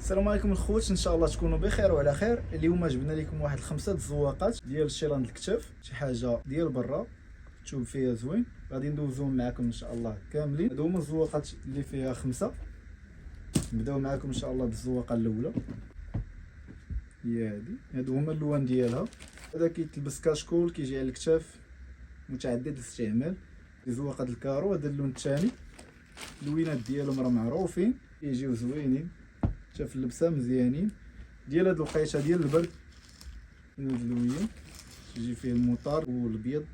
السلام عليكم الخوت، ان شاء الله تكونوا بخير وعلى خير. اليوم جبنا لكم واحد 5 الزواقات ديال الشيلان الكتاف، شي حاجه ديال برا تشوف فيها زوين. غادي ندوزوهم معكم ان شاء الله كاملين. هادو هما الزواقات اللي فيها 5. نبداو معكم ان شاء الله بالزواقه الاولى، هي هادي. هادو هما اللوان ديالها. هذا كيتلبس كاشكول، كيجي على الكتاف، متعدد الاستعمال. زواقه الكارو. هذا اللون الثاني، اللوينات ديالهم راه معروفين، كيجيو زوينين حتى في اللبسه مزيانين. ديال هاد الوقيته ديال البرد، هاد اللوين يجي فيه الموطار والابيض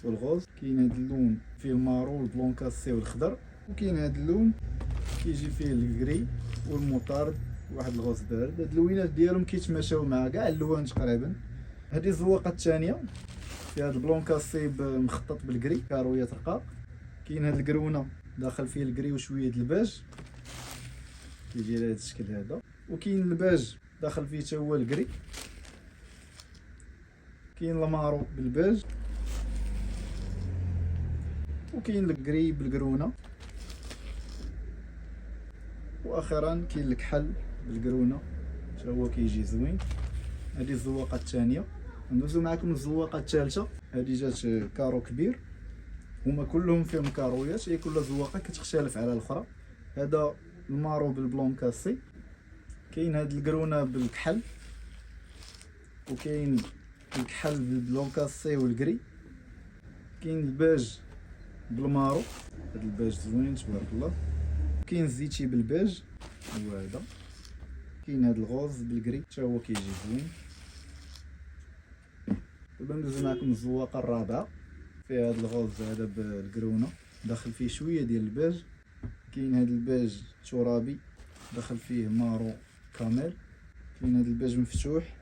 والغوز. كاين هاد اللون فيه المارو والبلون كاسي والخضر، وكاين هاد اللون كيجي فيه الكري والموطارد واحد الغوز بارد. هاد اللوينات ديالهم كيتماشاو مع كاع اللوان تقريبا. هادي الزواقه الثانيه فيها هاد البلون كاسي مخطط بالكري، كارويه رقاق. كاين هاد الكرونه داخل فيه الكري وشويه الباج، كيجي على هاد الشكل هذا. وكاين الباج داخل فيه حتى هو الكري. كاين المارو بالباج، وكاين الكري بالكرونه، واخيرا كاين الكحل بالكرونه حتى هو كيجي زوين. هذه الزواقه الثانيه. ندوزو معكم الزواقه الثالثه. هذه جات كارو كبير، هما كلهم فيهم كارويات، هي كل زواقه كتختلف على الاخرى. هذا المارو بالبلون كاسي. كاين هاد الكرونه بالكحل، وكاين الكحل بالبلون كاسي والكري. كاين الباج بالمارو، هاد الباج زوين تبارك الله. كاين الزيتي بالباج، هو هذا. كاين هاد الغوز بالكري حتى هو كيجي زوين. دابا ندوزو معكم الزواقه الرابعه. فيها هاد الغوز هذا بالكرونه، داخل فيه شويه ديال الباج. كاين هاد الباج ترابي داخل فيه مارو كامل. كاين هاد الباج مفتوح.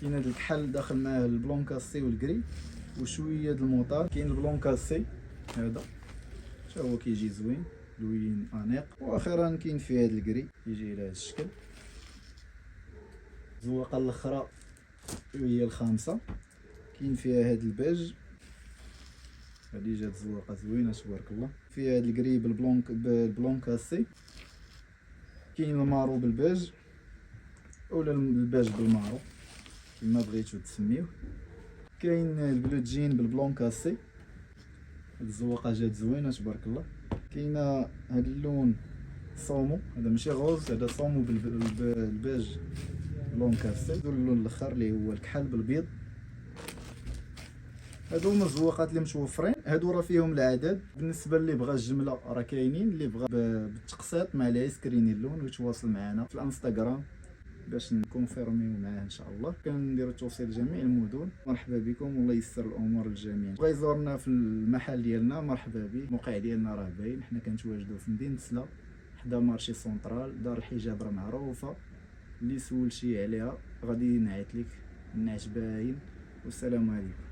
كاين هاد الكحل داخل معاه البلون كاسي والكري وشويه د الموطار. كاين البلون كاسي هذا حتى هو كيجي زوين، لوين انيق. واخيرا كاين فيه هاد الكري يجي على هاد الشكل. الزواقه الاخرى هي الخامسه، كاين فيها هاد الباج. هادي جات زواقه زوينه تبارك الله. فيها هاد الكري بالبلون كاسي. كاين المارو بالباج اولا الباج بالمارو كما بغيتو تسميوه. كاين البلوجين بالبلون كاسي. هاد الزواقه جات زوينه تبارك الله. كاينه هاد اللون صومو، هذا ماشي غوز، هذا صومو بالباج بلون كاسي. اللون الاخر اللي هو الكحل بالبيض. هادو هما الزواقات اللي متوفرين. هادو راه فيهم العدد. بالنسبه اللي بغى الجمله راه كاينين، اللي بغى بالتقسيط مع العسكريني اللون ويتواصل معنا في الانستغرام باش نكونفيرميو معاه ان شاء الله. كنديروا التوصيل لجميع المدن. مرحبا بكم والله ييسر الامور للجميع. بغى يزورنا في المحل ديالنا مرحبا به. الموقع ديالنا راه باين، حنا كنتواجدوا في مدينه سلا حدا مارشي سونطرال. دار الحجاب راه معروفه، اللي سولتي عليها غادي نعيط لك النعت باين. والسلام عليكم.